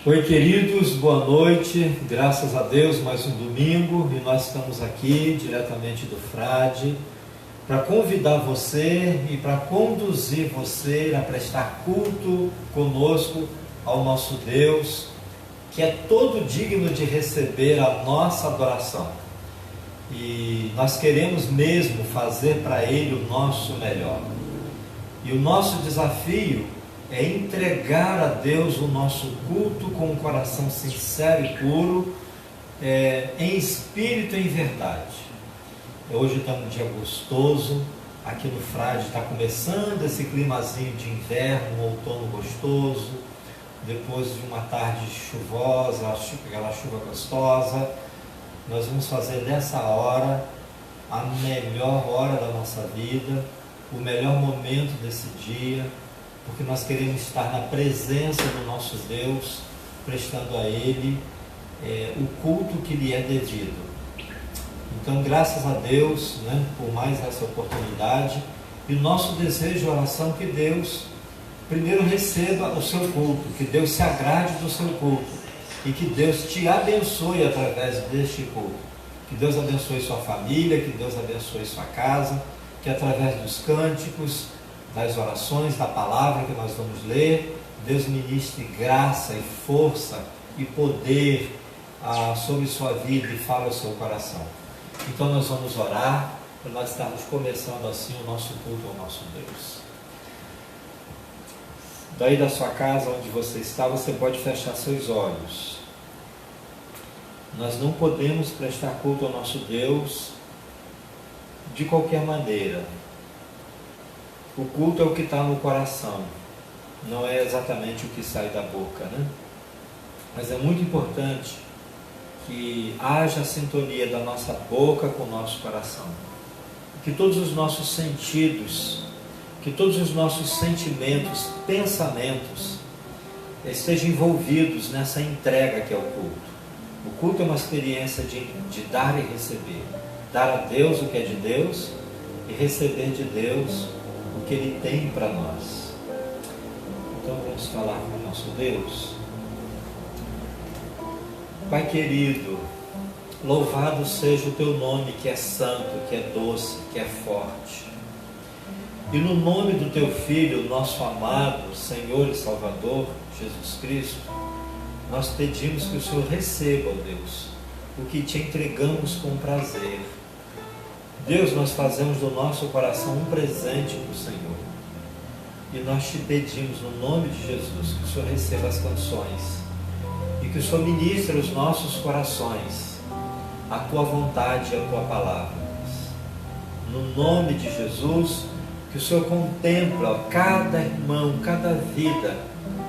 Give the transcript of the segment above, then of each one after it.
Oi, queridos, boa noite. Graças a Deus, mais um domingo e nós estamos aqui diretamente do Frade para convidar você e para conduzir você a prestar culto conosco ao nosso Deus, que é todo digno de receber a nossa adoração. E nós queremos mesmo fazer para Ele o nosso melhor. E o nosso desafio é entregar a Deus o nosso culto com um coração sincero e puro, em espírito e em verdade. Hoje está um dia gostoso, aqui no Frade está começando esse climazinho de inverno, um outono gostoso, depois de uma tarde chuvosa, aquela chuva gostosa. Nós vamos fazer dessa hora a melhor hora da nossa vida, o melhor momento desse dia, porque nós queremos estar na presença do nosso Deus, prestando a Ele o culto que lhe é devido. Então, graças a Deus, por mais essa oportunidade, e o nosso desejo e oração que Deus primeiro receba o seu culto, que Deus se agrade do seu culto e que Deus te abençoe através deste culto. Que Deus abençoe sua família, que Deus abençoe sua casa, que através dos cânticos, das orações, da palavra que nós vamos ler, Deus ministre graça e força e poder sobre sua vida e fale ao seu coração. Então nós vamos orar para nós estarmos começando assim o nosso culto ao nosso Deus. Daí da sua casa, onde você está, você pode fechar seus olhos. Nós não podemos prestar culto ao nosso Deus de qualquer maneira. O culto é o que está no coração, não é exatamente o que sai da boca, Mas é muito importante que haja sintonia da nossa boca com o nosso coração. Que todos os nossos sentidos, que todos os nossos sentimentos, pensamentos, estejam envolvidos nessa entrega que é o culto. O culto é uma experiência de dar e receber. Dar a Deus o que é de Deus e receber de Deus o que Ele tem para nós. Então vamos falar com o nosso Deus. Pai querido, louvado seja o Teu nome, que é santo, que é doce, que é forte. E no nome do Teu Filho, nosso amado Senhor e Salvador, Jesus Cristo, nós pedimos que o Senhor receba, ó Deus, o que Te entregamos com prazer. Deus, nós fazemos do nosso coração um presente para o Senhor. E nós Te pedimos, no nome de Jesus, que o Senhor receba as canções e que o Senhor ministre os nossos corações a Tua vontade e a Tua palavra. No nome de Jesus, que o Senhor contempla cada irmão, cada vida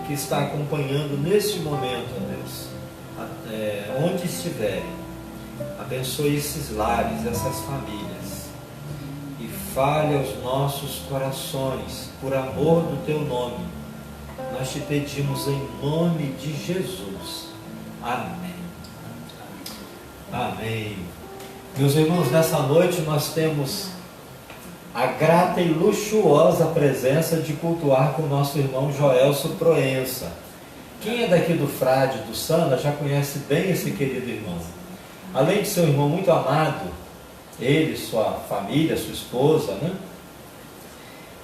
que está acompanhando neste momento, ó Deus, onde estiverem. Abençoe esses lares, essas famílias. E fale aos nossos corações, por amor do Teu nome. Nós Te pedimos em nome de Jesus. Amém. Amém. Meus irmãos, nessa noite nós temos a grata e luxuosa presença de cultuar com o nosso irmão Joelso Proença. Quem é daqui do Frade, do Sana, já conhece bem esse querido irmão. Além de ser um irmão muito amado, ele, sua família, sua esposa,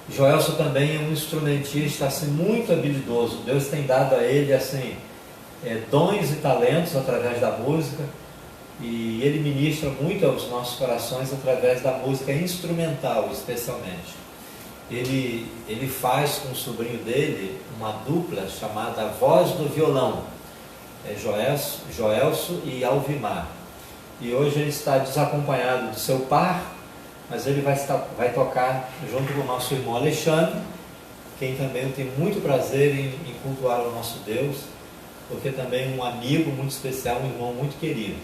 Joelso também é um instrumentista assim, muito habilidoso. Deus tem dado a ele assim, dons e talentos através da música, e ele ministra muito aos nossos corações através da música instrumental, especialmente. Ele faz com o sobrinho dele uma dupla chamada Voz do Violão, Joelso e Alvimar. E hoje ele está desacompanhado do seu par, mas ele vai tocar junto com o nosso irmão Alexandre, quem também eu tenho muito prazer em cultuar o nosso Deus, porque também é um amigo muito especial, um irmão muito querido.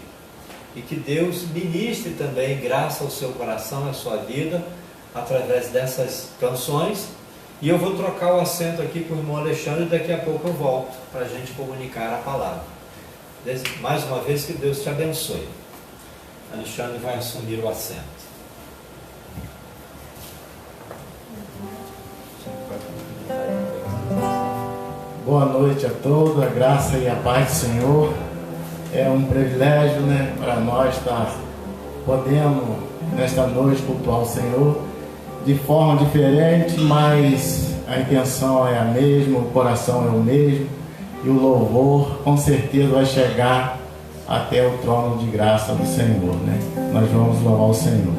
E que Deus ministre também graça ao seu coração, à sua vida, através dessas canções. E eu vou trocar o assento aqui com o irmão Alexandre e daqui a pouco eu volto para a gente comunicar a palavra. Mais uma vez, que Deus te abençoe. Alexandre vai assumir o assento. Boa noite a todos, a graça e a paz do Senhor. É um privilégio, né, para nós estar podendo, nesta noite, cultuar o Senhor de forma diferente, mas a intenção é a mesma, o coração é o mesmo e o louvor com certeza vai chegar até o trono de graça do Senhor, né? Nós vamos louvar o Senhor.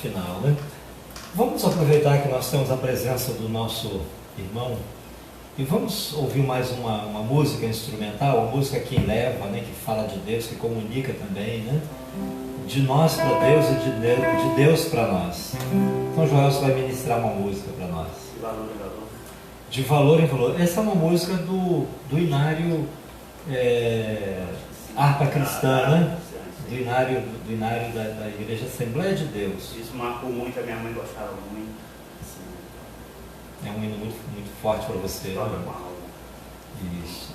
Final, né? Vamos aproveitar que nós temos a presença do nosso irmão e vamos ouvir mais uma música instrumental, uma música que leva, né, que fala de Deus, que comunica também, né? De nós para Deus e de Deus para nós. Então Joel vai ministrar uma música para nós. De valor em valor. Essa é uma música do Inário Harpa Cristã, né? Do Inário da Igreja Assembleia de Deus. Isso marcou muito, a minha mãe gostava muito. É um hino muito, muito forte para você. Né? Isso.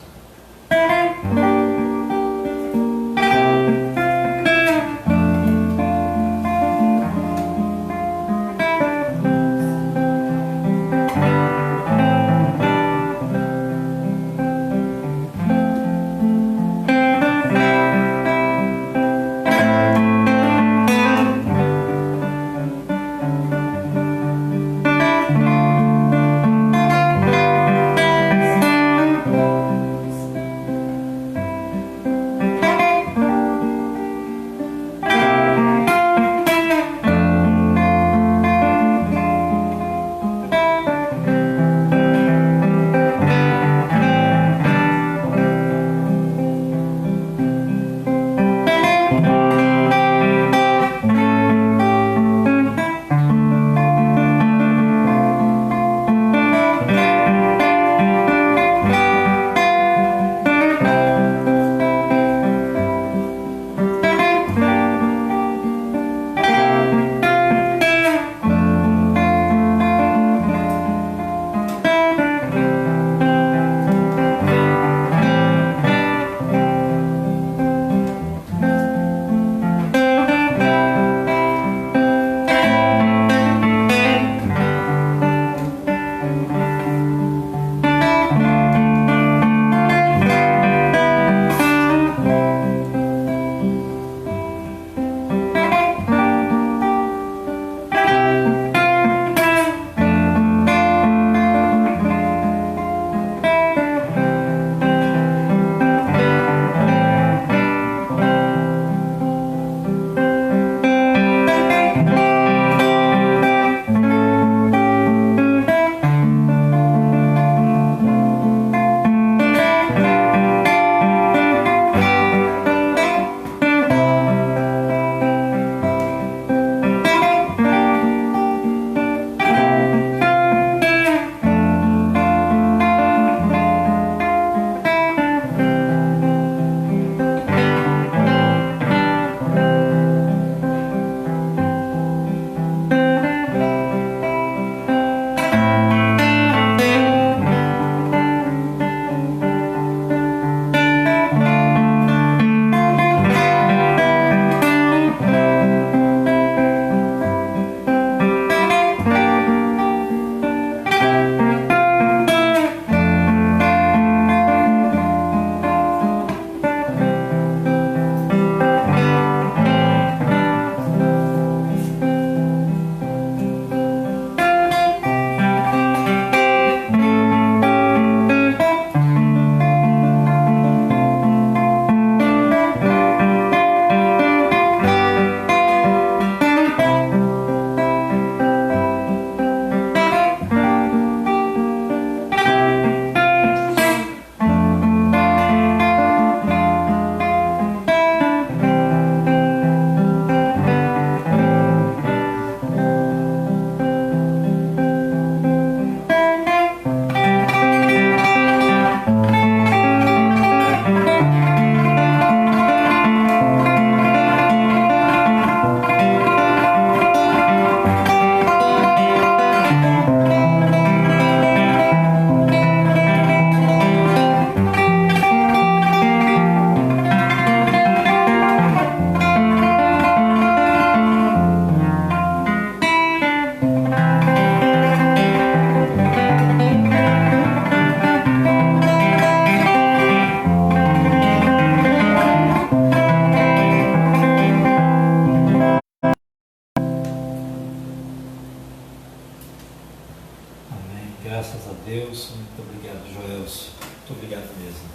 Graças a Deus. Muito obrigado, Joelson. Muito obrigado mesmo.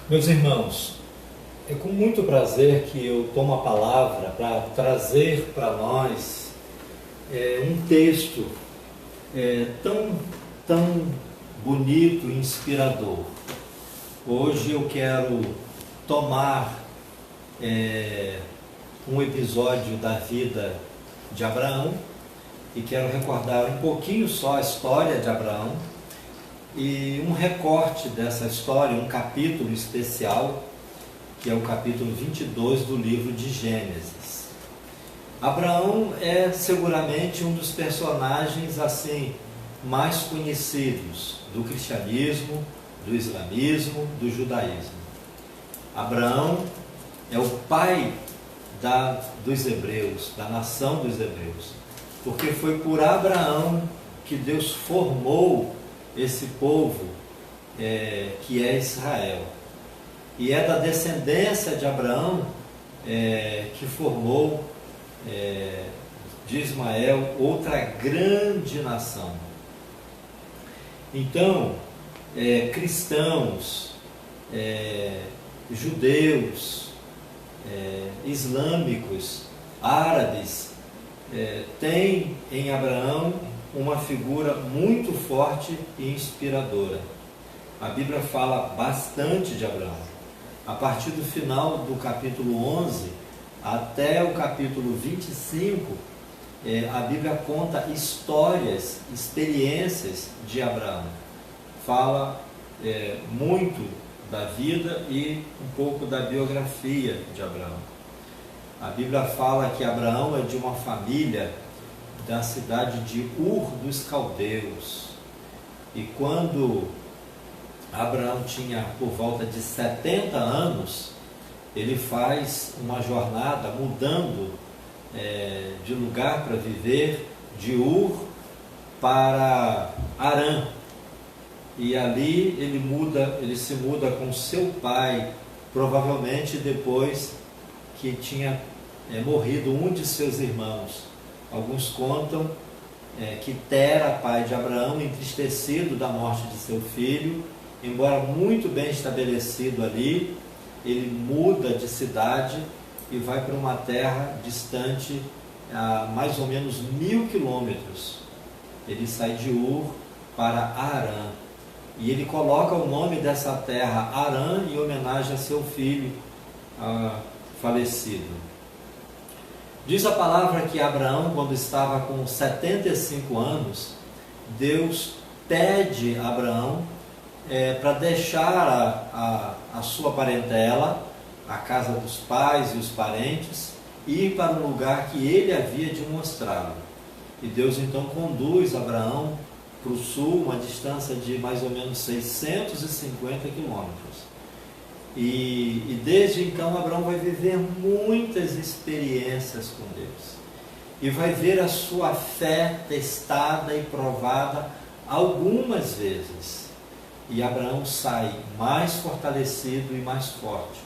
Meus irmãos, é com muito prazer que eu tomo a palavra para trazer para nós um texto tão bonito e inspirador. Hoje eu quero tomar um episódio da vida de Abraão e quero recordar um pouquinho só a história de Abraão e um recorte dessa história, um capítulo especial, que é o capítulo 22 do livro de Gênesis. Abraão é seguramente um dos personagens assim mais conhecidos do cristianismo, do islamismo, do judaísmo. Abraão é o pai dos hebreus, da nação dos hebreus, porque foi por Abraão que Deus formou esse povo que é Israel. E é da descendência de Abraão que formou de Ismael outra grande nação. Então, cristãos, judeus, islâmicos, árabes, têm em Abraão uma figura muito forte e inspiradora. A Bíblia fala bastante de Abraão. A partir do final do capítulo 11 até o capítulo 25, a Bíblia conta histórias, experiências de Abraão. Fala muito da vida e um pouco da biografia de Abraão. A Bíblia fala que Abraão é de uma família da cidade de Ur dos Caldeus. E quando Abraão tinha por volta de 70 anos, ele faz uma jornada mudando de lugar para viver, de Ur para Harã. E ali ele se muda com seu pai, provavelmente depois que tinha morrido um de seus irmãos. Alguns contam que Tera, pai de Abraão, entristecido da morte de seu filho, embora muito bem estabelecido ali, ele muda de cidade e vai para uma terra distante a mais ou menos 1000 quilômetros. Ele sai de Ur para Harã. E ele coloca o nome dessa terra, Harã, em homenagem a seu filho falecido. Diz a palavra que Abraão, quando estava com 75 anos, Deus pede a Abraão para deixar a sua parentela, a casa dos pais e os parentes, e ir para um lugar que ele havia de mostrá-lo. E Deus então conduz Abraão para o sul, uma distância de mais ou menos 650 quilômetros. E desde então Abraão vai viver muitas experiências com Deus. E vai ver a sua fé testada e provada algumas vezes. E Abraão sai mais fortalecido e mais forte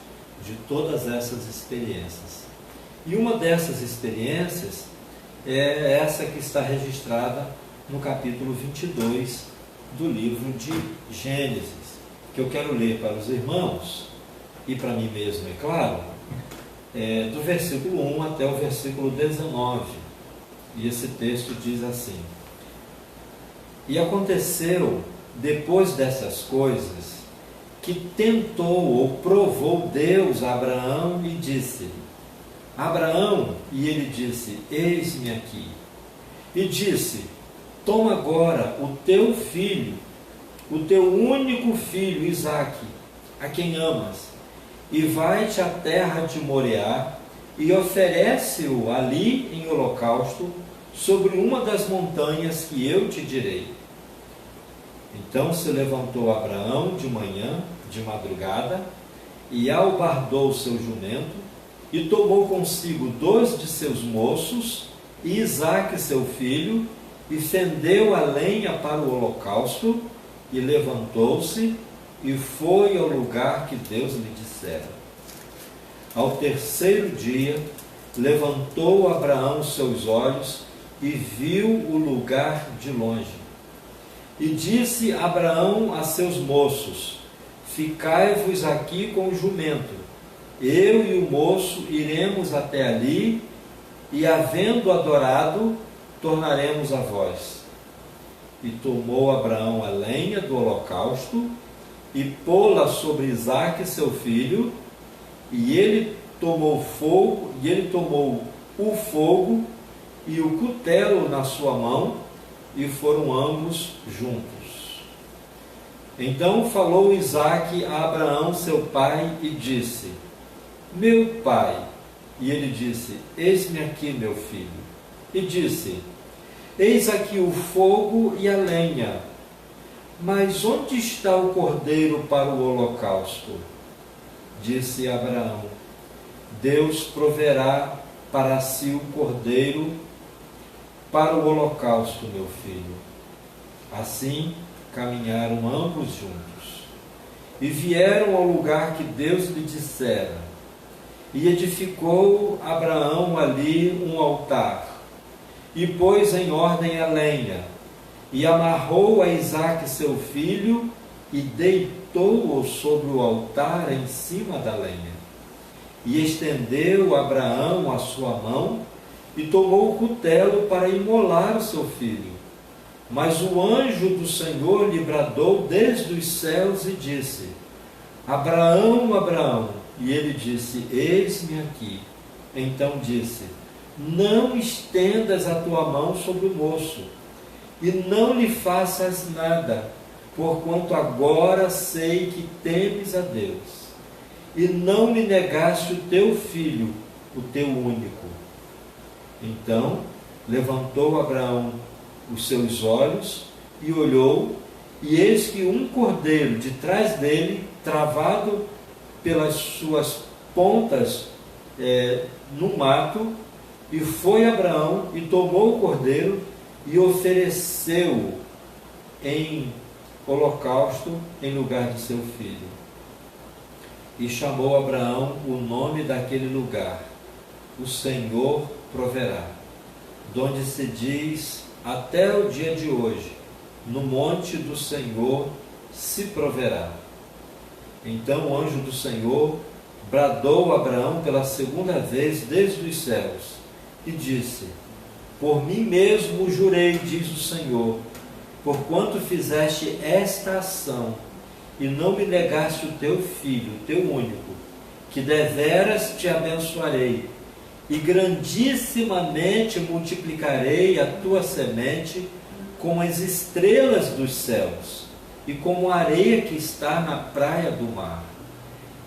de todas essas experiências. E uma dessas experiências é essa que está registrada no capítulo 22 do livro de Gênesis, que eu quero ler para os irmãos e para mim mesmo, é claro, do versículo 1 até o versículo 19. E esse texto diz assim: E aconteceu, depois dessas coisas, que tentou ou provou Deus a Abraão e disse-lhe: Abraão, e ele disse: Eis-me aqui. E disse: Toma agora o teu filho, o teu único filho, Isaque, a quem amas, e vai-te à terra de Moriá, e oferece-o ali em holocausto, sobre uma das montanhas que eu te direi. Então se levantou Abraão de manhã, de madrugada, e albardou o seu jumento, e tomou consigo 2 de seus moços, e Isaque seu filho, e fendeu a lenha para o holocausto, e levantou-se, e foi ao lugar que Deus lhe dissera. Ao terceiro dia, levantou Abraão os seus olhos, e viu o lugar de longe. E disse Abraão a seus moços: ficai-vos aqui com o jumento, eu e o moço iremos até ali, e havendo adorado, tornaremos a vós. E tomou Abraão a lenha do holocausto, e pô-la sobre Isaque seu filho, e ele tomou o fogo e o cutelo na sua mão, e foram ambos juntos. Então falou Isaque a Abraão seu pai e disse: meu pai. E ele disse: eis-me aqui, meu filho. E disse: eis aqui o fogo e a lenha, mas onde está o cordeiro para o holocausto? Disse Abraão: Deus proverá para si o cordeiro para o holocausto, meu filho. Assim caminharam ambos juntos e vieram ao lugar que Deus lhe dissera. E edificou Abraão ali um altar, e pôs em ordem a lenha, e amarrou a Isaque seu filho, e deitou-o sobre o altar em cima da lenha. E estendeu Abraão a sua mão, e tomou o cutelo para imolar o seu filho. Mas o anjo do Senhor lhe bradou desde os céus e disse: Abraão, Abraão. E ele disse: eis-me aqui. Então disse: não estendas a tua mão sobre o moço, e não lhe faças nada, porquanto agora sei que temes a Deus, e não me negaste o teu filho, o teu único. Então levantou Abraão os seus olhos e olhou, e eis que um cordeiro de trás dele, travado pelas suas pontas no mato, e foi Abraão e tomou o cordeiro e ofereceu-o em holocausto em lugar de seu filho. E chamou Abraão o nome daquele lugar: o Senhor proverá, donde se diz até o dia de hoje: no monte do Senhor se proverá. Então o anjo do Senhor bradou a Abraão pela segunda vez desde os céus e disse: por mim mesmo jurei, diz o Senhor, porquanto fizeste esta ação e não me negaste o teu filho, o teu único, que deveras te abençoarei, e grandissimamente multiplicarei a tua semente como as estrelas dos céus e como a areia que está na praia do mar.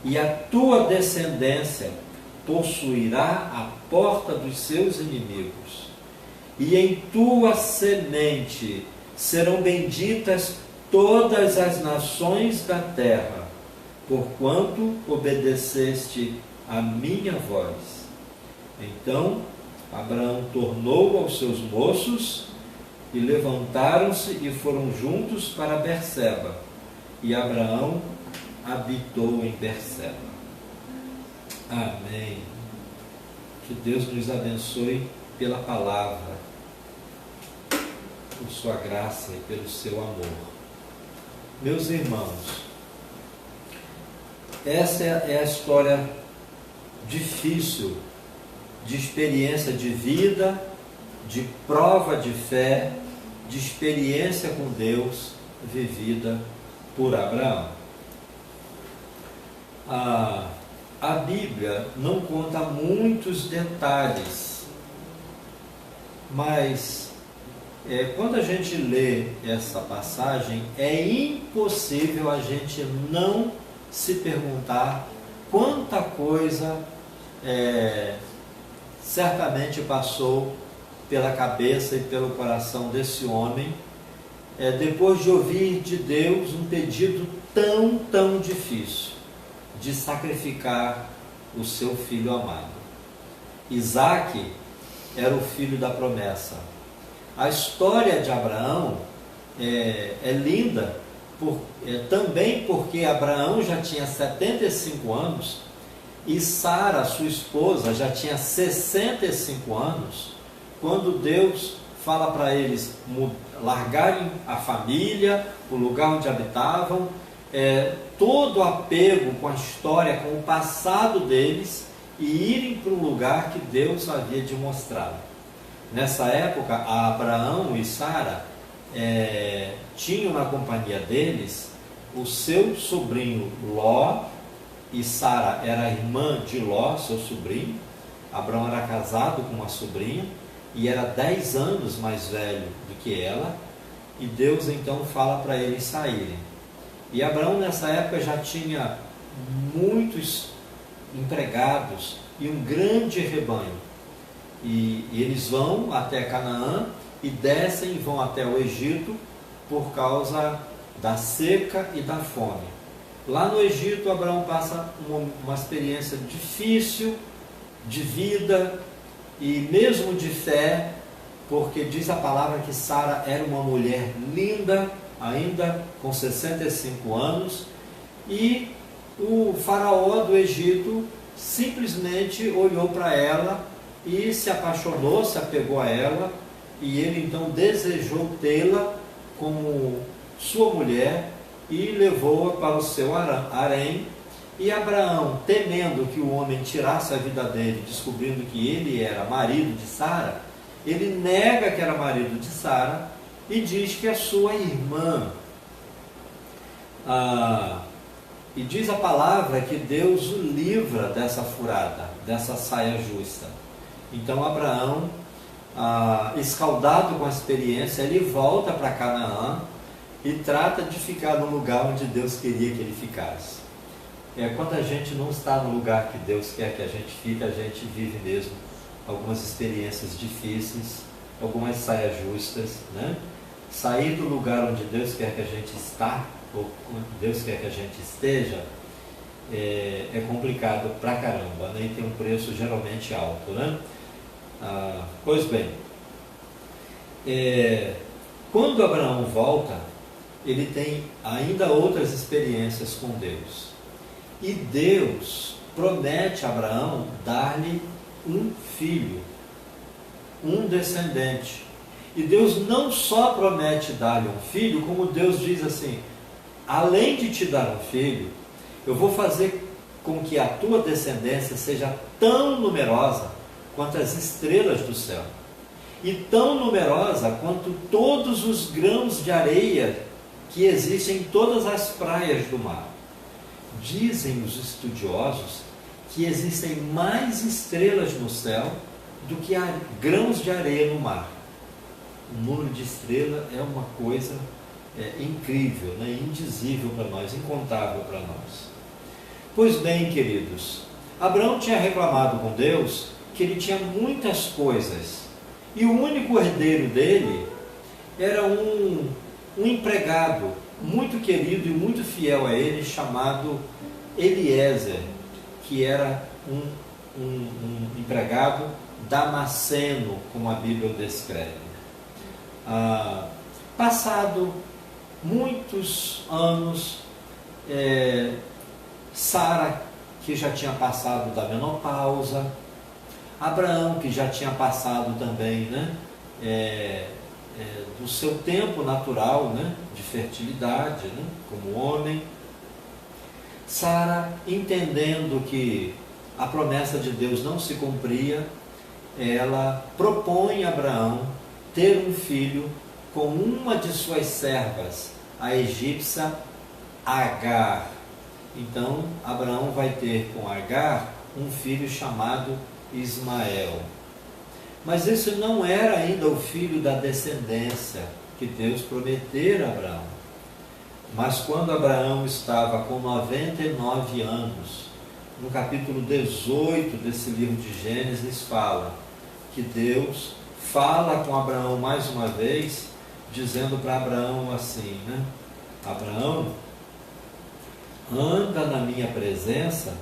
E a tua descendência possuirá a porta dos seus inimigos. E em tua semente serão benditas todas as nações da terra, porquanto obedeceste a minha voz. Então Abraão tornou aos seus moços, e levantaram-se e foram juntos para Berseba, e Abraão habitou em Berseba. Amém. Que Deus nos abençoe pela palavra, por sua graça e pelo seu amor. Meus irmãos, essa é a história difícil de experiência de vida, de prova de fé, de experiência com Deus vivida por Abraão. A Bíblia não conta muitos detalhes, mas quando a gente lê essa passagem, é impossível a gente não se perguntar quanta coisa certamente passou pela cabeça e pelo coração desse homem, depois de ouvir de Deus um pedido tão difícil, de sacrificar o seu filho amado. Isaque era o filho da promessa. A história de Abraão é linda, também porque Abraão já tinha 75 anos e Sara, sua esposa, já tinha 65 anos, quando Deus fala para eles largarem a família, o lugar onde habitavam, todo o apego com a história, com o passado deles, e irem para um lugar que Deus havia de mostrar. Nessa época, Abraão e Sara tinham na companhia deles o seu sobrinho Ló, e Sara era a irmã de Ló, seu sobrinho. Abraão era casado com uma sobrinha e era 10 anos mais velho do que ela, e Deus então fala para eles saírem. E Abraão nessa época já tinha muitos empregados e um grande rebanho, e eles vão até Canaã e descem e vão até o Egito por causa da seca e da fome. Lá no Egito, Abraão passa uma experiência difícil de vida e mesmo de fé, porque diz a palavra que Sara era uma mulher linda, ainda com 65 anos, e o faraó do Egito simplesmente olhou para ela e se apaixonou, se apegou a ela, e ele então desejou tê-la como sua mulher e levou-a para o seu harém. E Abraão, temendo que o homem tirasse a vida dele, descobrindo que ele era marido de Sara, ele nega que era marido de Sara e diz que é sua irmã. E diz a palavra que Deus o livra dessa furada, dessa saia justa. Então Abraão, escaldado com a experiência, ele volta para Canaã e trata de ficar no lugar onde Deus queria que ele ficasse. Quando a gente não está no lugar que Deus quer que a gente fique, a gente vive mesmo algumas experiências difíceis, algumas saias justas, né? Sair do lugar onde Deus quer que a gente está, ou onde Deus quer que a gente esteja, é complicado pra caramba, né? E tem um preço geralmente alto, né? Pois bem, quando Abraão volta, ele tem ainda outras experiências com Deus. E Deus promete a Abraão dar-lhe um filho, um descendente. E Deus não só promete dar-lhe um filho, como Deus diz assim: além de te dar um filho, eu vou fazer com que a tua descendência seja tão numerosa quanto as estrelas do céu, e tão numerosa quanto todos os grãos de areia que existem em todas as praias do mar. Dizem os estudiosos que existem mais estrelas no céu do que grãos de areia no mar. O número de estrelas é uma coisa incrível, né? Indizível para nós, incontável para nós. Pois bem, queridos, Abraão tinha reclamado com Deus que ele tinha muitas coisas, e o único herdeiro dele era um empregado muito querido e muito fiel a ele, chamado Eliezer, que era um empregado damasceno, como a Bíblia o descreve. Passado muitos anos, Sara, que já tinha passado da menopausa, Abraão, que já tinha passado também, né, do seu tempo natural, né, de fertilidade, né, como homem. Sara, entendendo que a promessa de Deus não se cumpria, ela propõe a Abraão ter um filho com uma de suas servas, a egípcia Agar. Então Abraão vai ter com Agar um filho chamado Ismael. Mas esse não era ainda o filho da descendência que Deus prometera a Abraão. Mas quando Abraão estava com 99 anos, no capítulo 18 desse livro de Gênesis, fala que Deus fala com Abraão mais uma vez, dizendo para Abraão assim, né? Abraão, anda na minha presença.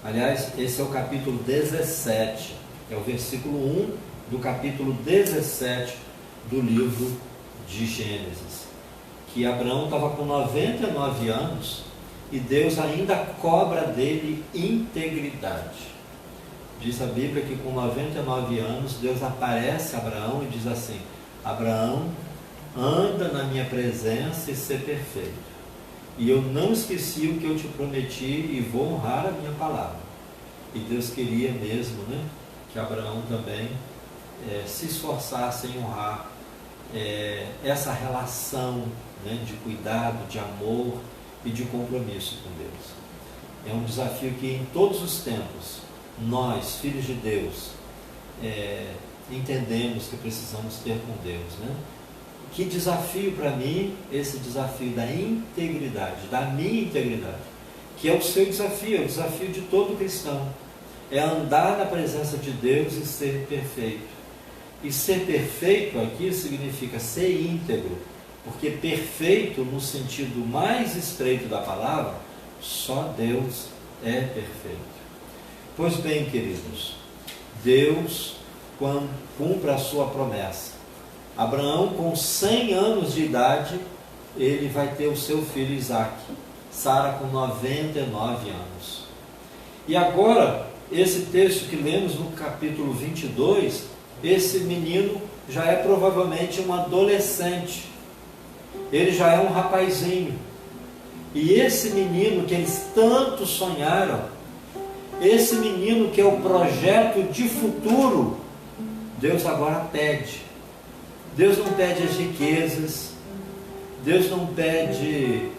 Aliás, esse é o capítulo 17, é o versículo 1 do capítulo 17 do livro de Gênesis, que Abraão estava com 99 anos e Deus ainda cobra dele integridade. Diz a Bíblia que com 99 anos Deus aparece a Abraão e diz assim: Abraão, anda na minha presença e ser perfeito. E eu não esqueci o que eu te prometi e vou honrar a minha palavra. E Deus queria mesmo, né, que Abraão também se esforçasse em honrar essa relação, né, de cuidado, de amor e de compromisso com Deus. É um desafio que em todos os tempos, nós, filhos de Deus, entendemos que precisamos ter com Deus, né? Que desafio para mim, esse desafio da integridade, da minha integridade, que é o seu desafio, é o desafio de todo cristão, é andar na presença de Deus e ser perfeito. E ser perfeito aqui significa ser íntegro, porque perfeito no sentido mais estreito da palavra, só Deus é perfeito. Pois bem, queridos, Deus, quando cumpre a sua promessa, Abraão, com 100 anos de idade, ele vai ter o seu filho Isaque, Sara com 99 anos. E agora, esse texto que lemos no capítulo 22, esse menino já é provavelmente um adolescente, ele já é um rapazinho. E esse menino que eles tanto sonharam, esse menino que é o projeto de futuro, Deus agora pede. Deus não pede as riquezas, Deus não pede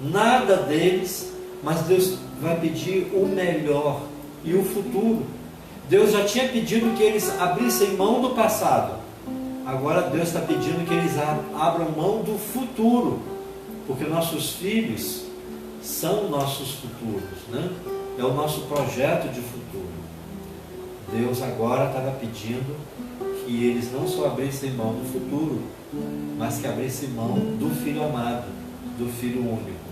nada deles, mas Deus vai pedir o melhor e o futuro. Deus já tinha pedido que eles abrissem mão do passado, agora Deus está pedindo que eles abram mão do futuro, porque nossos filhos são nossos futuros, né? É o nosso projeto de futuro. Deus agora estava pedindo que eles não só abrissem mão do futuro, mas que abrissem mão do Filho amado, do Filho único.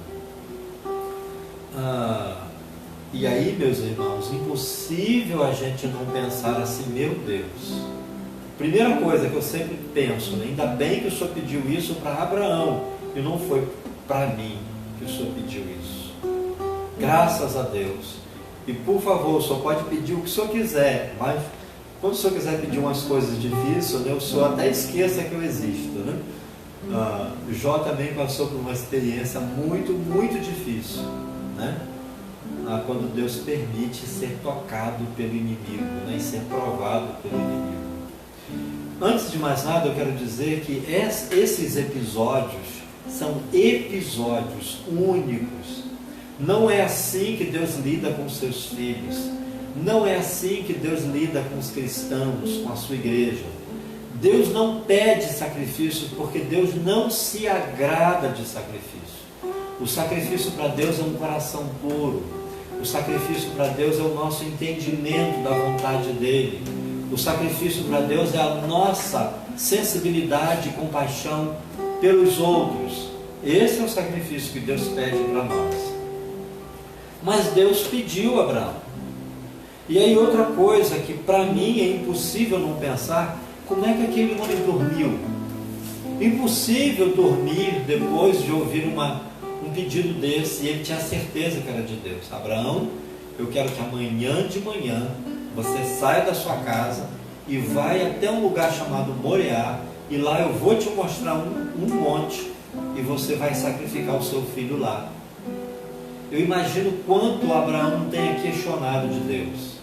E aí, meus irmãos, impossível a gente não pensar assim, meu Deus. Primeira coisa que eu sempre penso, né? Ainda bem que o Senhor pediu isso para Abraão, e não foi para mim que o Senhor pediu isso. Graças a Deus. E por favor, o Senhor pode pedir o que o Senhor quiser, mas quando o Senhor quiser pedir umas coisas difíceis, né, o Senhor até esqueça que eu existo, né? Jó também passou por uma experiência muito, muito difícil, né? Quando Deus permite ser tocado pelo inimigo, né, e ser provado pelo inimigo. Antes de mais nada, eu quero dizer que esses episódios são episódios únicos. Não é assim que Deus lida com os seus filhos. Não é assim que Deus lida com os cristãos, com a sua igreja. Deus não pede sacrifícios porque Deus não se agrada de sacrifício. O sacrifício para Deus é um coração puro. O sacrifício para Deus é o nosso entendimento da vontade dEle. O sacrifício para Deus é a nossa sensibilidade e compaixão pelos outros. Esse é o sacrifício que Deus pede para nós. Mas Deus pediu a Abraão. E aí outra coisa que para mim é impossível não pensar, como é que aquele homem dormiu? Impossível dormir depois de ouvir um pedido desse, e ele tinha certeza que era de Deus. Abraão, eu quero que amanhã de manhã você saia da sua casa e vai até um lugar chamado Moriá, e lá eu vou te mostrar um monte, e você vai sacrificar o seu filho lá. Eu imagino quanto Abraão não tenha questionado de Deus.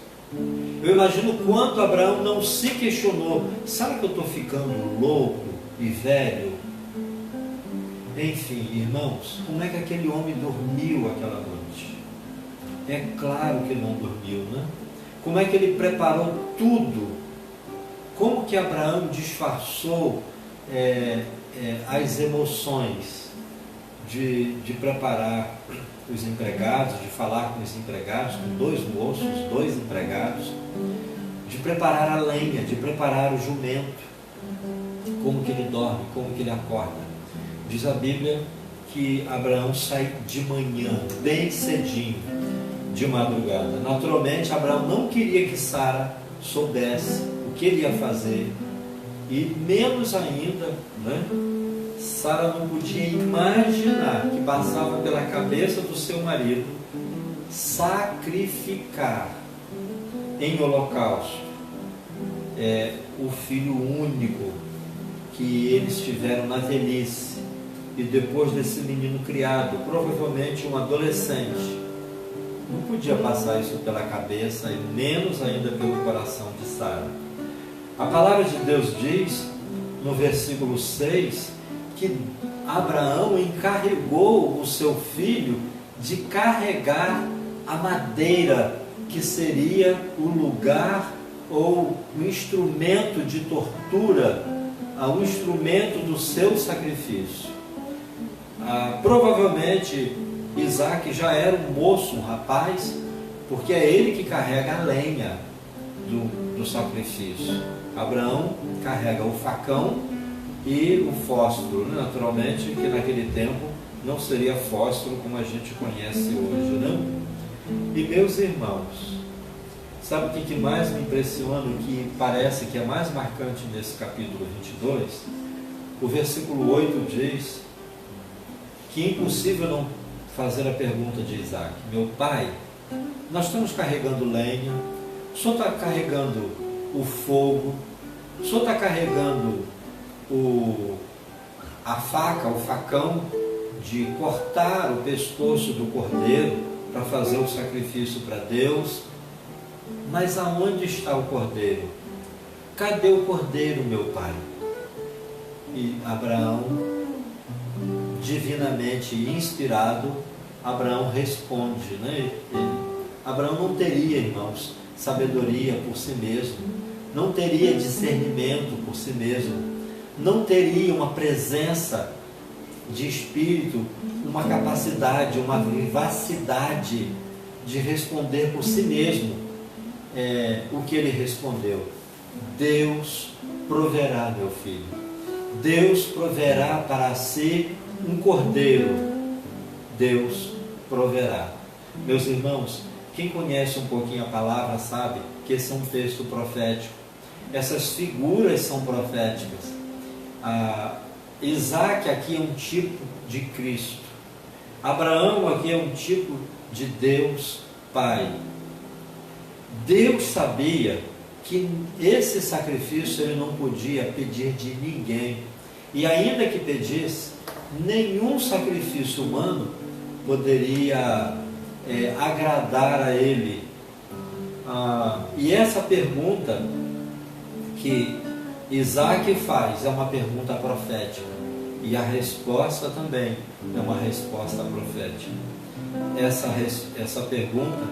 Eu imagino quanto Abraão não se questionou. Será que eu estou ficando louco e velho? Enfim, irmãos, como é que aquele homem dormiu aquela noite? É claro que não dormiu, né? Como é que ele preparou tudo? Como que Abraão disfarçou as emoções de preparar os empregados, de falar com os empregados, com 2 moços, 2 empregados, de preparar a lenha, de preparar o jumento, como que ele dorme, como que ele acorda. Diz a Bíblia que Abraão sai de manhã, bem cedinho, de madrugada. Naturalmente, Abraão não queria que Sara soubesse o que ele ia fazer, e menos ainda, né? Sara não podia imaginar que passava pela cabeça do seu marido sacrificar em holocausto o filho único que eles tiveram na velhice, e depois desse menino criado, provavelmente um adolescente, não podia passar isso pela cabeça e menos ainda pelo coração de Sara. A palavra de Deus diz no versículo 6 que Abraão encarregou o seu filho de carregar a madeira que seria o lugar ou o instrumento de tortura, o instrumento do seu sacrifício. Provavelmente Isaac já era um moço, um rapaz, porque é ele que carrega a lenha do sacrifício. Abraão carrega o facão e o fósforo, naturalmente que naquele tempo não seria fósforo como a gente conhece hoje, não? E meus irmãos, sabe o que mais me impressiona, o que parece que é mais marcante nesse capítulo 22? O versículo 8 diz que é impossível não fazer a pergunta de Isaac: meu pai, nós estamos carregando lenha, o senhor está carregando o fogo, o senhor está carregando a faca, o facão de cortar o pescoço do cordeiro para fazer o sacrifício para Deus, mas aonde está o cordeiro? Cadê o cordeiro, meu pai? E Abraão, divinamente inspirado, Abraão responde, né? Abraão não teria, irmãos, sabedoria por si mesmo, não teria discernimento por si mesmo, não teria uma presença de espírito, uma capacidade, uma vivacidade de responder por si mesmo. O que ele respondeu: Deus proverá, meu filho, Deus proverá para si um cordeiro, Deus proverá. Meus irmãos, quem conhece um pouquinho a palavra sabe que esse é um texto profético, essas figuras são proféticas. Isaac aqui é um tipo de Cristo, Abraão aqui é um tipo de Deus Pai. Deus sabia que esse sacrifício ele não podia pedir de ninguém, e ainda que pedisse, nenhum sacrifício humano poderia agradar a ele. E essa pergunta que Isaac faz é uma pergunta profética, e a resposta também é uma resposta profética. Essa pergunta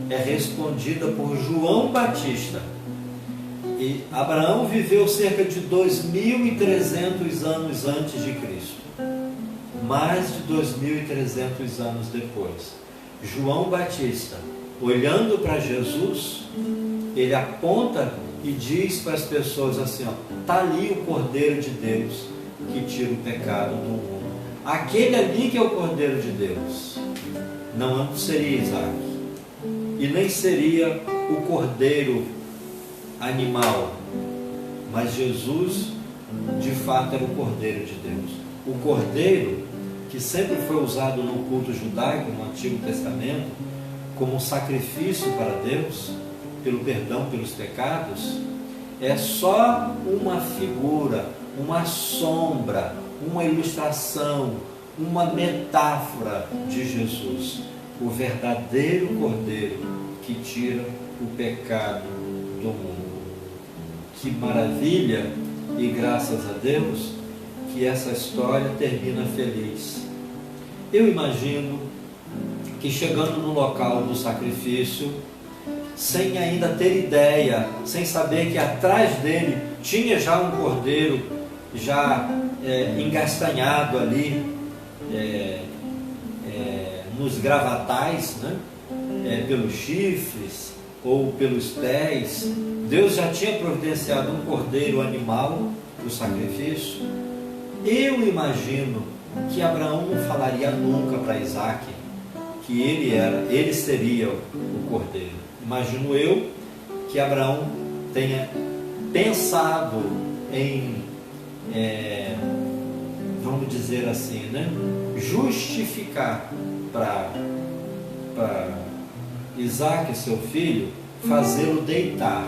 é respondida por João Batista. E Abraão viveu cerca de 2.300 anos antes de Cristo, mais de 2.300 anos depois. João Batista, olhando para Jesus, ele aponta e diz para as pessoas assim: está ali o Cordeiro de Deus que tira o pecado do mundo. Aquele ali que é o Cordeiro de Deus. Não seria Isaac, e nem seria o cordeiro animal, mas Jesus de fato era o Cordeiro de Deus. O cordeiro que sempre foi usado no culto judaico, no Antigo Testamento, como um sacrifício para Deus, pelo perdão pelos pecados, é só uma figura, uma sombra, uma ilustração, uma metáfora de Jesus, o verdadeiro Cordeiro que tira o pecado do mundo. Que maravilha, e graças a Deus que essa história termina feliz. Eu imagino que chegando no local do sacrifício, sem ainda ter ideia, sem saber que atrás dele tinha já um cordeiro já engastanhado ali nos gravatais, né? Pelos chifres ou pelos pés. Deus já tinha providenciado um cordeiro animal para o sacrifício. Eu imagino que Abraão não falaria nunca para Isaac que ele seria o cordeiro. Imagino eu que Abraão tenha pensado em, vamos dizer assim, né, justificar para Isaac, seu filho, fazê-lo deitar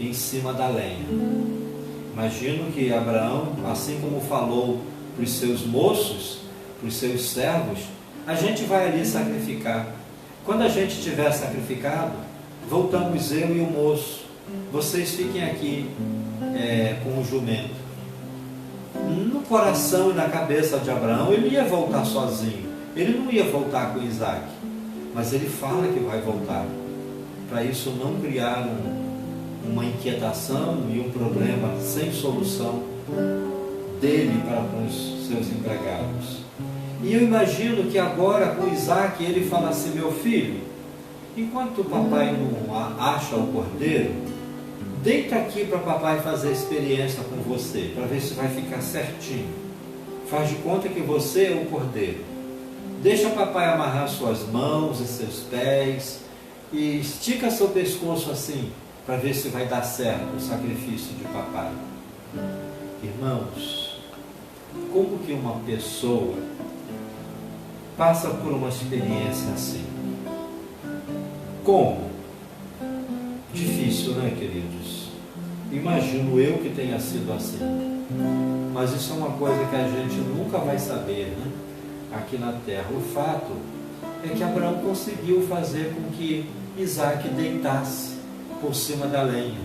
em cima da lenha. Imagino que Abraão, assim como falou para os seus moços, para os seus servos, a gente vai ali sacrificar. Quando a gente tiver sacrificado, voltamos eu e o moço. Vocês fiquem aqui com o jumento. No coração e na cabeça de Abraão, ele ia voltar sozinho. Ele não ia voltar com Isaac. Mas ele fala que vai voltar. Para isso não criar uma inquietação e um problema sem solução dele para com os seus empregados. E eu imagino que agora com Isaac ele fala assim: meu filho, enquanto o papai não acha o cordeiro, deita aqui para papai fazer a experiência com você, para ver se vai ficar certinho. Faz de conta que você é o cordeiro. Deixa papai amarrar suas mãos e seus pés e estica seu pescoço assim, para ver se vai dar certo o sacrifício de papai. Irmãos, como que uma pessoa passa por uma experiência assim? Como? Difícil, né, queridos? Imagino eu que tenha sido assim. Mas isso é uma coisa que a gente nunca vai saber, né? Aqui na terra. O fato é que Abraão conseguiu fazer com que Isaac deitasse por cima da lenha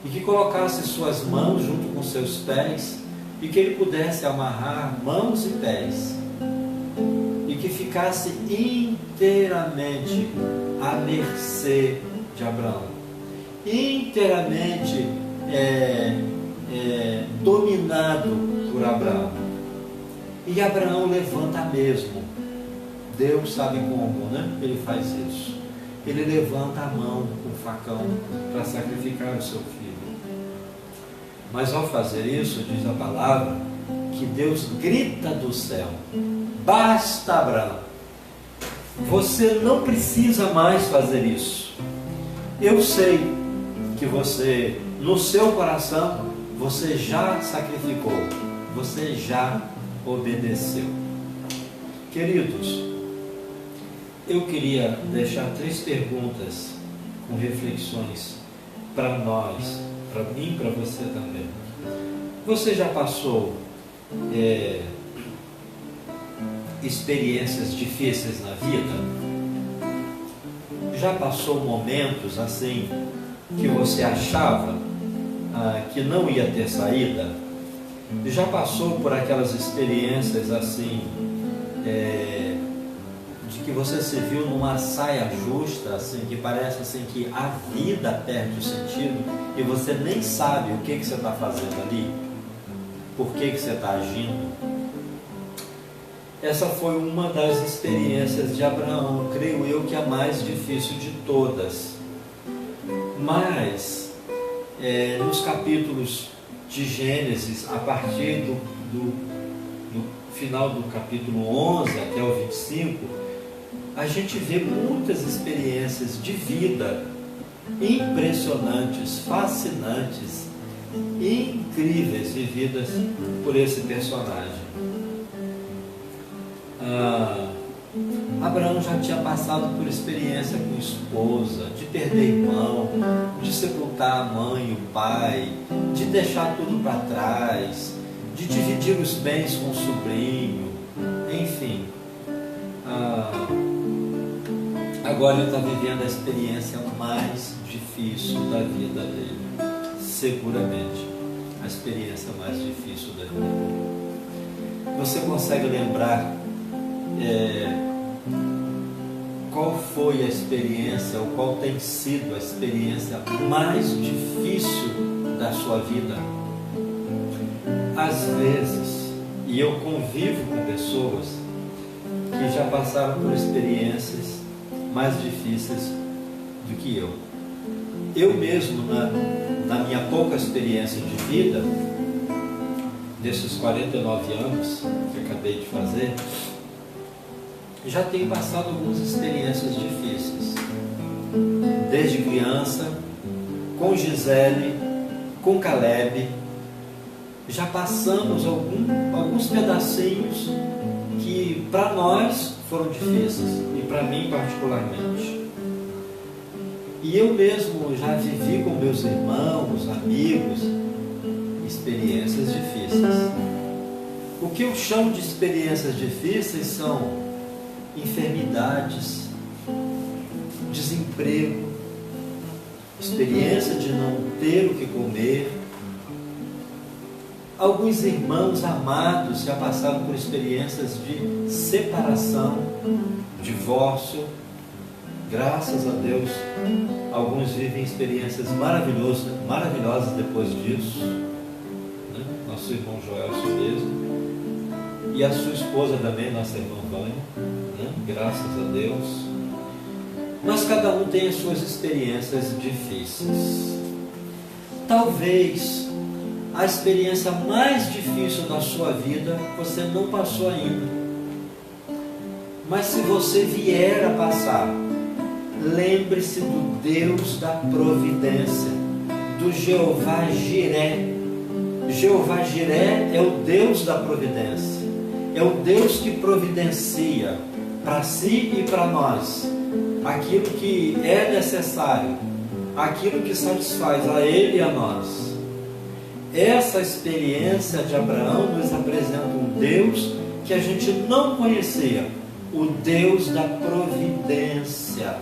e que colocasse suas mãos junto com seus pés e que ele pudesse amarrar mãos e pés e que ficasse inteiramente à mercê de Abraão, inteiramente dominado por Abraão. E Abraão levanta mesmo. Deus sabe como, né? Ele faz isso. Ele levanta a mão com o facão para sacrificar o seu filho. Mas ao fazer isso, diz a palavra, que Deus grita do céu: basta, Abraão, você não precisa mais fazer isso. Eu sei que você, no seu coração, você já sacrificou, você já obedeceu. Queridos, eu queria deixar 3 perguntas com reflexões para nós, para mim e para você também. Você já passou experiências difíceis na vida? Já passou momentos assim que você achava que não ia ter saída? Já passou por aquelas experiências assim de que você se viu numa saia justa, assim, que parece assim que a vida perde o sentido e você nem sabe o que você está fazendo ali, por que você está agindo? Essa foi uma das experiências de Abraão, creio eu que a mais difícil de todas. Mas nos capítulos de Gênesis, a partir do final do capítulo 11 até o 25, a gente vê muitas experiências de vida impressionantes, fascinantes, incríveis, vividas por esse personagem. Abraão já tinha passado por experiência com esposa, de perder irmão, de sepultar a mãe e o pai, de deixar tudo para trás, de dividir os bens com o sobrinho, enfim. Agora ele está vivendo a experiência mais difícil da vida dele, seguramente a experiência mais difícil da vida dele. Você consegue lembrar qual foi a experiência, ou qual tem sido a experiência mais difícil da sua vida? Às vezes, e eu convivo com pessoas que já passaram por experiências mais difíceis do que eu. Eu mesmo, na minha pouca experiência de vida, desses 49 anos que acabei de fazer, já tenho passado algumas experiências difíceis. Desde criança, com Gisele, com Caleb, já passamos alguns pedacinhos que para nós foram difíceis, e para mim particularmente. E eu mesmo já vivi com meus irmãos, amigos, experiências difíceis. O que eu chamo de experiências difíceis são enfermidades, desemprego, experiência de não ter o que comer. Alguns irmãos amados já passaram por experiências de separação, divórcio. Graças a Deus, alguns vivem experiências maravilhosas depois disso, né? Nosso irmão Joelson mesmo, e a sua esposa também, nossa irmã Vânia, né? Graças a Deus. Mas cada um tem as suas experiências difíceis. Talvez a experiência mais difícil da sua vida você não passou ainda. Mas se você vier a passar, lembre-se do Deus da providência, do Jeová Jiré. Jeová Jiré é o Deus da providência, é o Deus que providencia para si e para nós aquilo que é necessário, aquilo que satisfaz a Ele e a nós. Essa experiência de Abraão nos apresenta um Deus que a gente não conhecia, o Deus da providência,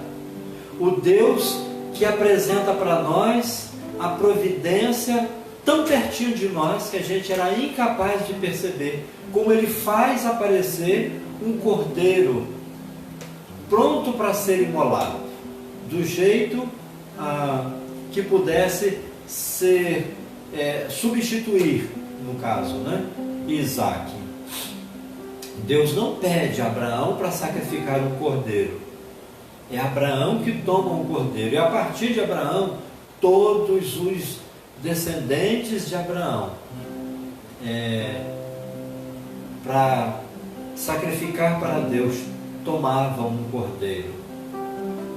o Deus que apresenta para nós a providência tão pertinho de nós que a gente era incapaz de perceber, como Ele faz aparecer um cordeiro pronto para ser imolado, do jeito que pudesse ser substituir, no caso, né? Isaac. Deus não pede a Abraão para sacrificar um cordeiro, é Abraão que toma um cordeiro, e a partir de Abraão, todos os descendentes de Abraão, para sacrificar para Deus, tomavam um cordeiro.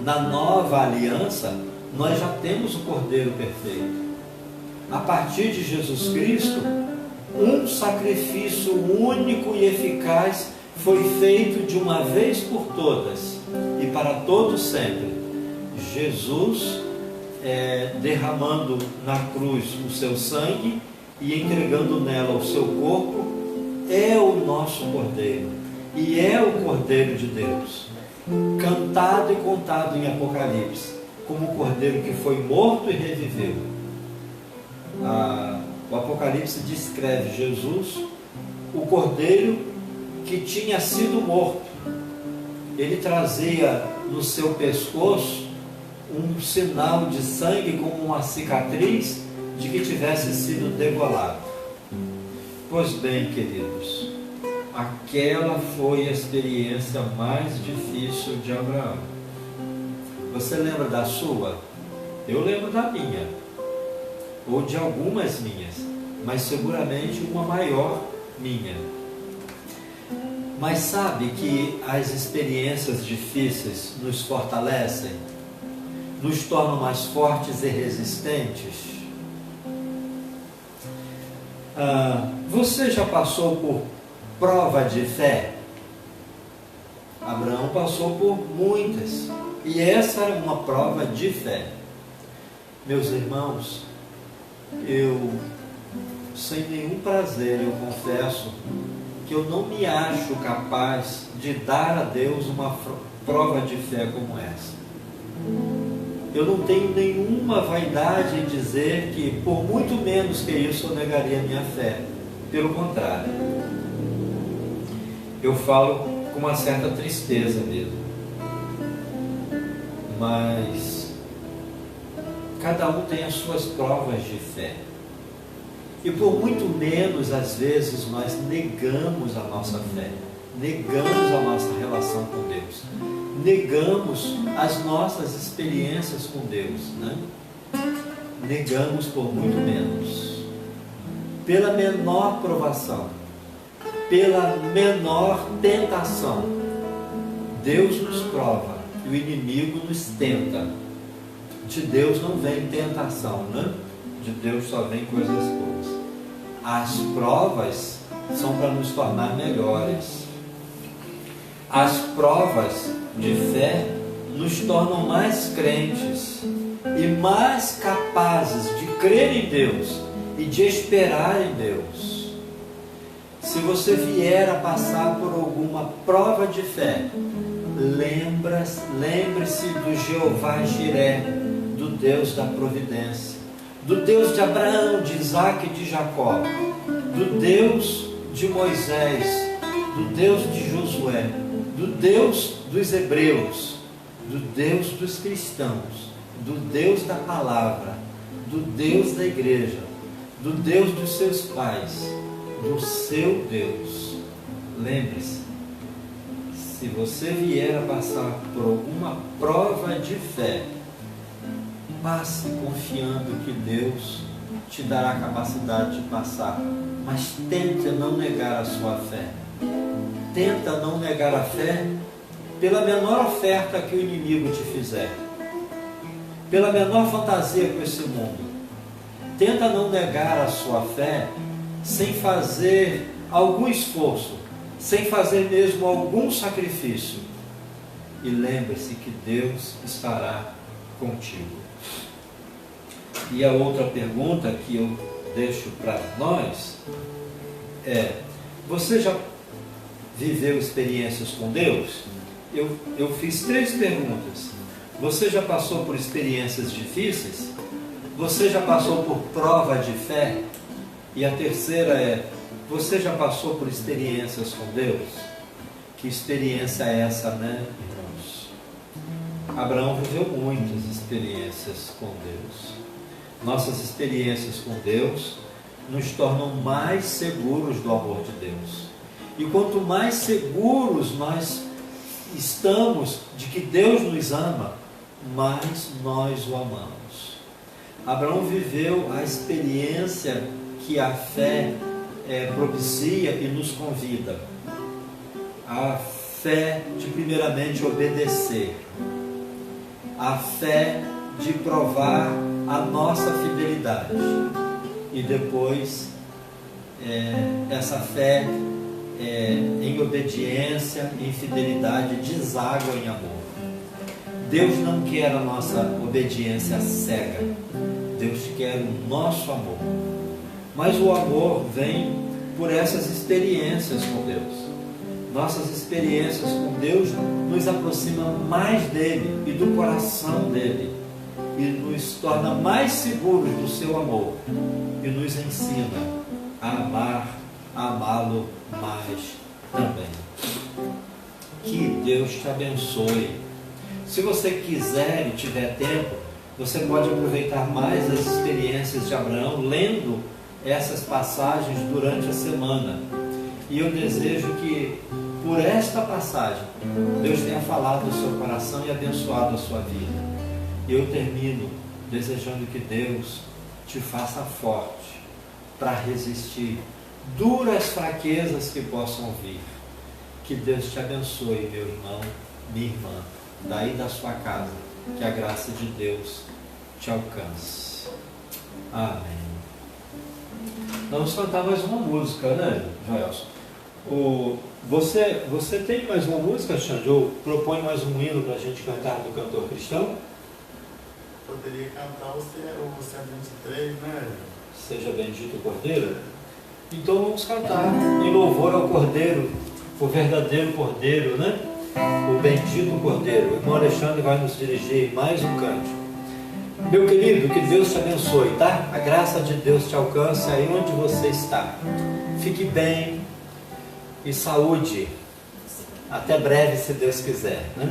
Na nova aliança, nós já temos o cordeiro perfeito. A partir de Jesus Cristo, um sacrifício único e eficaz foi feito de uma vez por todas e para todos sempre. Jesus derramando na cruz o seu sangue e entregando nela o seu corpo, é o nosso cordeiro e é o Cordeiro de Deus, cantado e contado em Apocalipse como o cordeiro que foi morto e reviveu. O Apocalipse descreve Jesus, o cordeiro que tinha sido morto. Ele trazia no seu pescoço um sinal de sangue, como uma cicatriz de que tivesse sido degolado. Pois bem, queridos, aquela foi a experiência mais difícil de Abraão. Você lembra da sua? Eu lembro da minha, ou de algumas minhas, mas seguramente uma maior minha. Mas sabe que as experiências difíceis nos fortalecem, nos tornam mais fortes e resistentes? Você já passou por prova de fé? Abraão passou por muitas, e essa era uma prova de fé. Meus irmãos, eu, sem nenhum prazer, eu confesso que eu não me acho capaz de dar a Deus uma prova de fé como essa. Eu não tenho nenhuma vaidade em dizer que, por muito menos que isso, eu negaria a minha fé. Pelo contrário, eu falo com uma certa tristeza mesmo. Mas cada um tem as suas provas de fé. E por muito menos, às vezes, nós negamos a nossa fé, negamos a nossa relação com Deus, negamos as nossas experiências com Deus, né? Negamos por muito menos. Pela menor provação, pela menor tentação, Deus nos prova e o inimigo nos tenta. De Deus não vem tentação, né? De Deus só vem coisas boas. As provas são para nos tornar melhores. As provas de fé nos tornam mais crentes e mais capazes de crer em Deus e de esperar em Deus. Se você vier a passar por alguma prova de fé, lembre-se do Jeová Jiré, do Deus da providência, do Deus de Abraão, de Isaac e de Jacó, do Deus de Moisés, do Deus de Josué, do Deus dos hebreus, do Deus dos cristãos, do Deus da palavra, do Deus da igreja, do Deus dos seus pais, do seu Deus. Lembre-se, se você vier a passar por alguma prova de fé, passe confiando que Deus te dará a capacidade de passar, mas tente não negar a sua fé. Tenta não negar a fé pela menor oferta que o inimigo te fizer, pela menor fantasia com esse mundo. Tenta não negar a sua fé sem fazer algum esforço, sem fazer mesmo algum sacrifício. E lembre-se que Deus estará contigo. E a outra pergunta que eu deixo para nós é: você já viveu experiências com Deus? Eu fiz 3 perguntas. Você já passou por experiências difíceis? Você já passou por prova de fé? E a terceira é: você já passou por experiências com Deus? Que experiência é essa, né, irmãos? Abraão viveu muitas experiências com Deus. Nossas experiências com Deus nos tornam mais seguros do amor de Deus. E quanto mais seguros nós estamos de que Deus nos ama, mais nós o amamos. Abraão viveu a experiência que a fé propicia e nos convida. A fé de primeiramente obedecer. A fé de provar a nossa fidelidade. E depois essa fé em obediência, em fidelidade, deságua em amor. Deus não quer a nossa obediência cega. Deus quer o nosso amor. Mas o amor vem por essas experiências com Deus. Nossas experiências com Deus nos aproximam mais dele e do coração dele, e nos torna mais seguros do seu amor, e nos ensina a amar, a amá-lo mais também. Que Deus te abençoe. Se você quiser e tiver tempo, você pode aproveitar mais as experiências de Abraão lendo essas passagens durante a semana. E eu desejo que por esta passagem Deus tenha falado no seu coração e abençoado a sua vida. E eu termino desejando que Deus te faça forte para resistir duras fraquezas que possam vir. Que Deus te abençoe, meu irmão, minha irmã, daí da sua casa, que a graça de Deus te alcance. Amém. Vamos cantar mais uma música, né, Joelson? Você tem mais uma música, Xande? Ou propõe mais um hino para a gente cantar do cantor cristão? Poderia cantar o 123, né? Seja bendito o Cordeiro. Então vamos cantar em louvor ao Cordeiro, o verdadeiro Cordeiro, né? O bendito Cordeiro. O irmão Alexandre vai nos dirigir mais um cântico. Meu querido, que Deus te abençoe, tá? A graça de Deus te alcance aí onde você está. Fique bem e saúde. Até breve, se Deus quiser, né?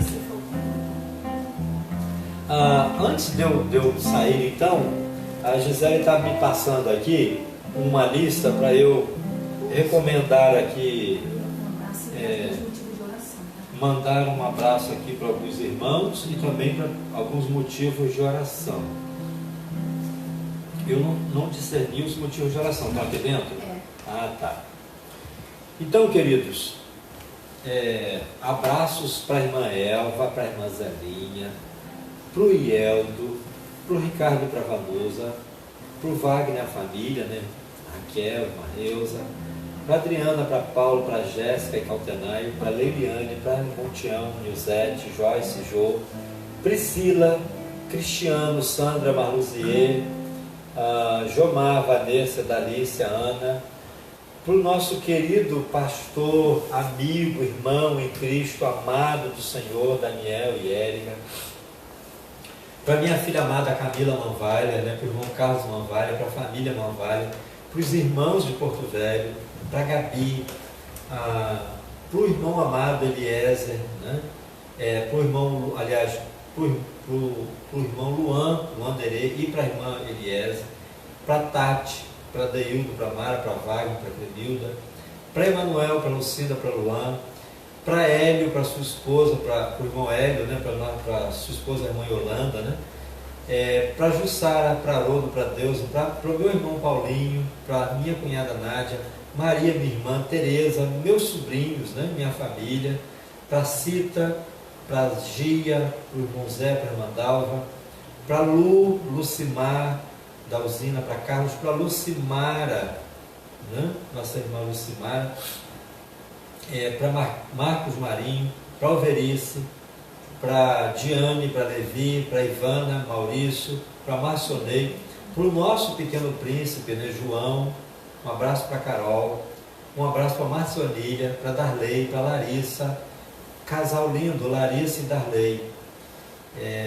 Antes de eu sair, então, a Gisele está me passando aqui uma lista para eu recomendar aqui, mandar um abraço aqui para alguns irmãos e também para alguns motivos de oração. Eu não discerni os motivos de oração. Estão aqui dentro? Ah, tá. Então, queridos, abraços para a irmã Elva, para a irmã Zelinha, para o Ieldo, para o Ricardo e para a Vanusa, para o Wagner, a família, né? Raquel, irmã Reusa, para a Adriana, para Paulo, para a Jéssica e Caltenay, para a Leiliane, para a Montião, Nilzete, Joyce, Jô, Priscila, Cristiano, Sandra, Marluzier, Jomar, Vanessa, Dalícia, Ana, para o nosso querido pastor, amigo, irmão em Cristo, amado do Senhor, Daniel e Érica, para minha filha amada Camila Manvalha, né, para o irmão Carlos Manvalha, para a família Manvalha, para os irmãos de Porto Velho, para a Gabi, para o irmão amado Eliezer, né, para o irmão, aliás, para o irmão Luan Derê e para a irmã Eliezer, para a Tati, para a Deildo, para a Mara, para a Wagner, para a Clemilda, para Emanuel, para a Lucinda, para a Luan, para Hélio, para sua esposa, para o irmão Hélio, né, para sua esposa, a irmã Yolanda, né, para Jussara, para Haroldo, para Deus, para o meu irmão Paulinho, para minha cunhada Nádia, Maria, minha irmã, Tereza, meus sobrinhos, né, minha família, para Cita, para Gia, para o irmão Zé, para a irmã Dalva, para Lucimar, da usina, para Carlos, para Lucimara, né, nossa irmã Lucimara, para Marcos Marinho, para Alverice, para Diane, para Levi, para Ivana, Maurício, para Marcionei, para o nosso pequeno príncipe, né, João, um abraço para Carol, um abraço para Marcionília, para Darley, para Larissa, casal lindo, Larissa e Darley,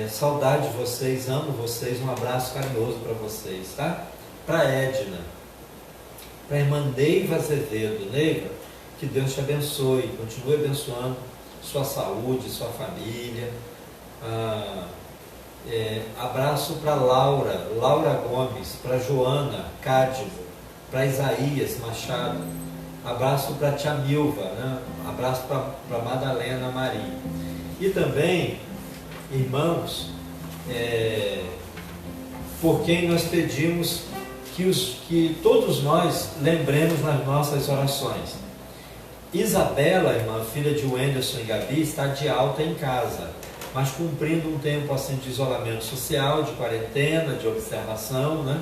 saudade de vocês, amo vocês, um abraço carinhoso para vocês, tá? Para Edna, para a irmã Neiva Azevedo, Neiva, que Deus te abençoe, continue abençoando sua saúde, sua família. Abraço para Laura Gomes, para Joana Cádivo, para Isaías Machado, abraço para Tia Milva, né? Abraço para Madalena Maria. E também, irmãos, por quem nós pedimos que todos nós lembremos nas nossas orações. Isabela, irmã, filha de Wenderson e Gabi, está de alta em casa, mas cumprindo um tempo assim de isolamento social, de quarentena, de observação, né?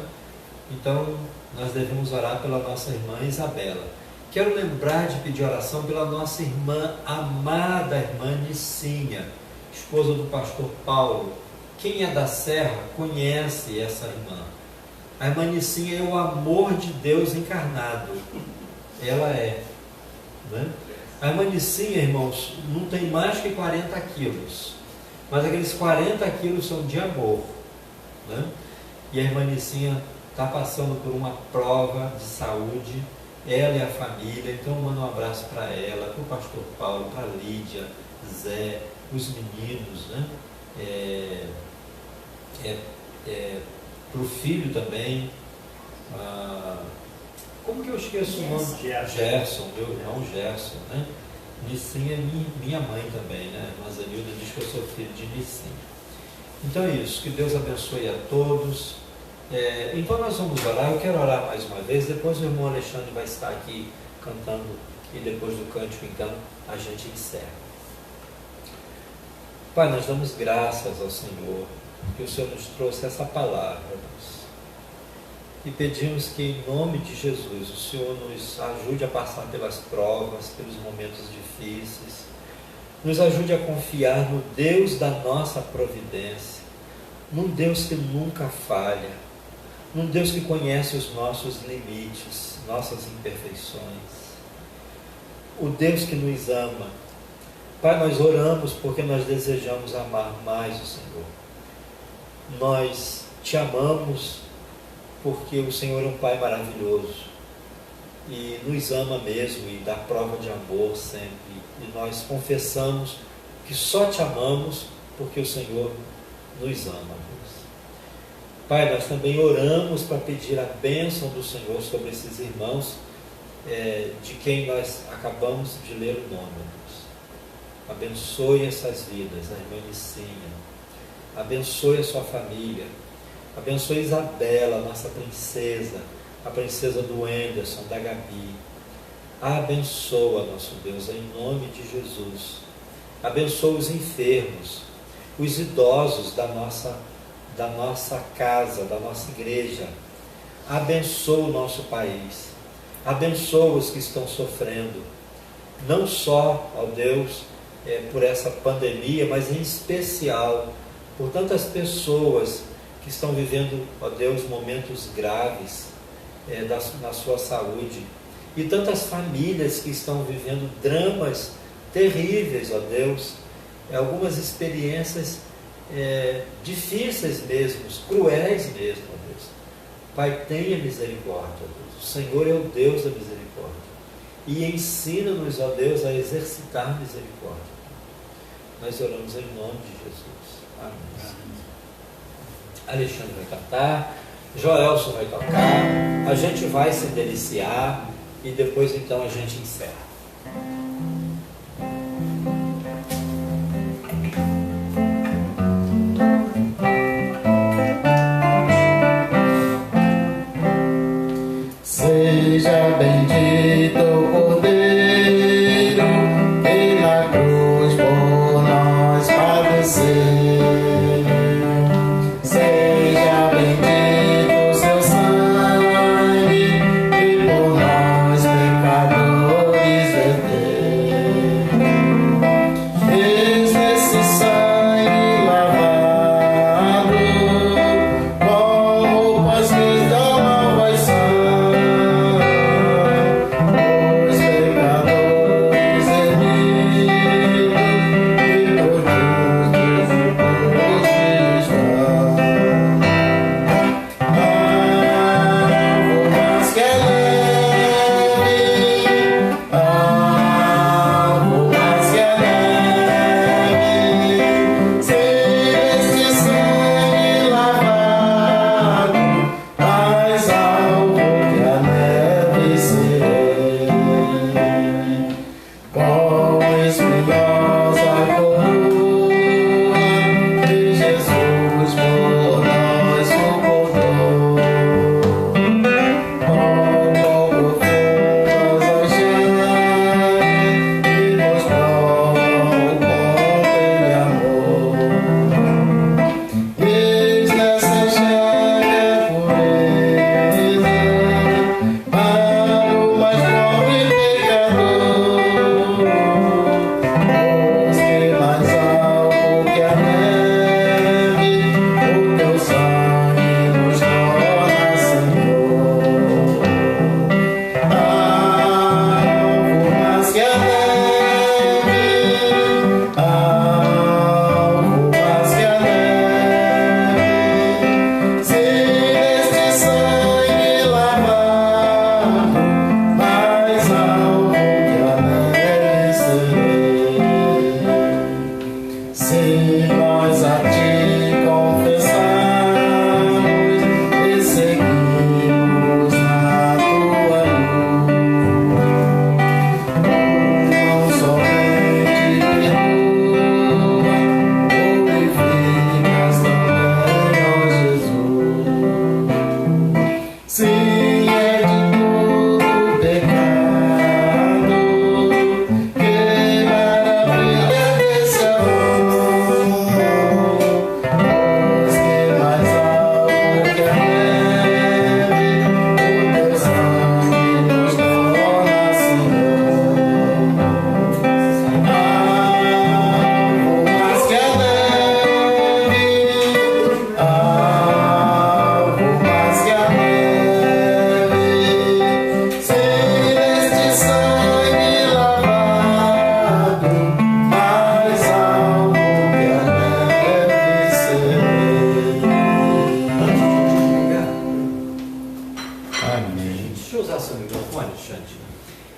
Então, nós devemos orar pela nossa irmã Isabela. Quero lembrar de pedir oração pela nossa irmã amada, irmã Nicinha, esposa do pastor Paulo. Quem é da Serra conhece essa irmã. A irmã Nicinha é o amor de Deus encarnado. Ela é. Né? A irmã Nicinha, irmãos, não tem mais que 40 quilos. Mas aqueles 40 quilos são de amor. Né? E a irmã Nicinha está passando por uma prova de saúde, ela e a família. Então, mando um abraço para ela, para o pastor Paulo, para a Lídia, Zé, os meninos, né? Para o filho também. Como que eu esqueço o nome? Gerson, meu irmão Gerson, né? Nicinha é minha mãe também, né? Mas a Nilda diz que eu sou filho de Nicinha. Então é isso, que Deus abençoe a todos. Então nós vamos orar. Eu quero orar mais uma vez, depois o irmão Alexandre vai estar aqui cantando e depois do cântico, então, a gente encerra. Pai, nós damos graças ao Senhor, que o Senhor nos trouxe essa palavra, Deus. E pedimos que, em nome de Jesus, o Senhor nos ajude a passar pelas provas, pelos momentos difíceis, nos ajude a confiar no Deus da nossa providência, num Deus que nunca falha, num Deus que conhece os nossos limites, nossas imperfeições, o Deus que nos ama. Pai, nós oramos porque nós desejamos amar mais o Senhor. Nós te amamos porque o Senhor é um Pai maravilhoso e nos ama mesmo e dá prova de amor sempre. E nós confessamos que só te amamos porque o Senhor nos ama. Pai, nós também oramos para pedir a bênção do Senhor sobre esses irmãos de quem nós acabamos de ler o nome. Deus. Abençoe essas vidas, a irmã Nicinha. Abençoe a sua família. Abençoe Isabela, nossa princesa, a princesa do Wenderson, da Gabi. Abençoa, nosso Deus, em nome de Jesus. Abençoa os enfermos, os idosos da nossa casa, da nossa igreja. Abençoa o nosso país. Abençoa os que estão sofrendo. Não só, ó Deus, por essa pandemia, mas em especial por tantas pessoas que estão vivendo, ó Deus, momentos graves na sua saúde, e tantas famílias que estão vivendo dramas terríveis, ó Deus, algumas experiências difíceis mesmo, cruéis mesmo, ó Deus. Pai, tenha misericórdia, ó Deus. O Senhor é o Deus da misericórdia. E ensina-nos, ó Deus, a exercitar misericórdia. Nós oramos em nome de Jesus. Amém. Alexandre vai cantar, Joelson vai tocar, a gente vai se deliciar e depois então a gente encerra. Seja bendito o Cordeiro que na cruz por nós padeceu. Seja bendito o seu sangue que por nós pecadores verteu. Fez nesse sangue lavado com roupas que da malvação.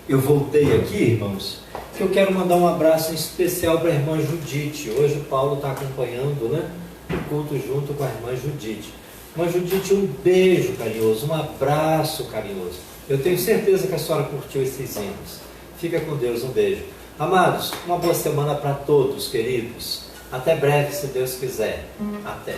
Eu voltei aqui, irmãos, que eu quero mandar um abraço especial para a irmã Judite. Hoje o Paulo está acompanhando, né, o culto junto com a irmã Judite. Irmã Judite, um beijo carinhoso, um abraço carinhoso. Eu tenho certeza que a senhora curtiu esses hinos. Fica com Deus, um beijo. Amados, uma boa semana para todos, queridos. Até breve, se Deus quiser. Até.